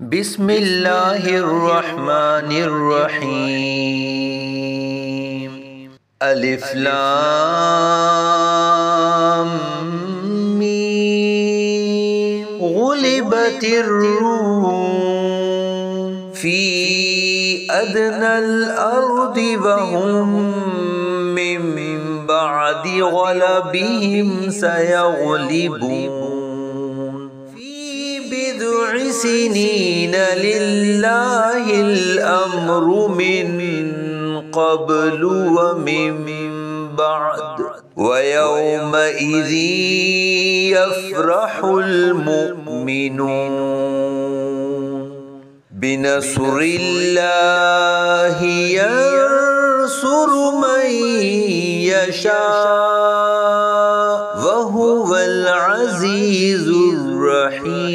बिस्मिल्लाहिर्रहमानिर्रहीम। अलिफ लाम मीम। गुलिबतिर रूम फी अदनल अर्दि वहुम मिन बअदि गलबिहिम सयगलिबून सिनीन लिल्लाहिल अम्रु मिन क़ब्लु व मिन बअद व यौमइज़ि यफ़रहुल मुमिनून बिनस्रिल्लाहि यंसुरु मन यशा व हुवल अज़ीज़ुर रहीम।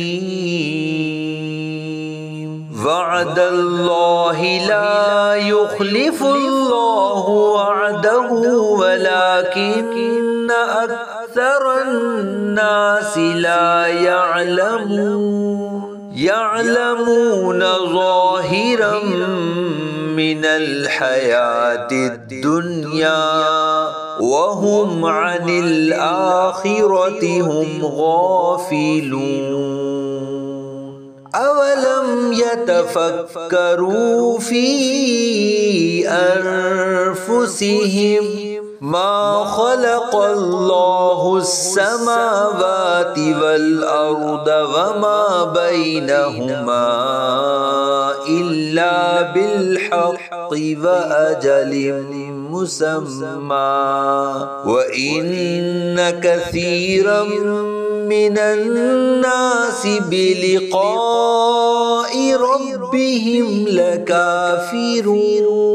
वअदल्लाहि ला युख़्लिफ़ुल्लाहु वअदहु वलाकिन्न अक्सरन्नासि ला यअलमून ज़ाहिरम मिनल हयातिद दुनिया वहुम अनिल आखिरति हुम गाफिलून। अवलम यतफक्करू फी अनफुसिहिम मा खलक़ल्लाहुस समावाति वल अर्द वमा बैनहुमा इल्ला बिल हक़्क़ि व अजलिम मुसम्मा व इन्न कसीरम मिनन नासि बिलिक़ाइ रब्बिहिम लकाफ़िरून।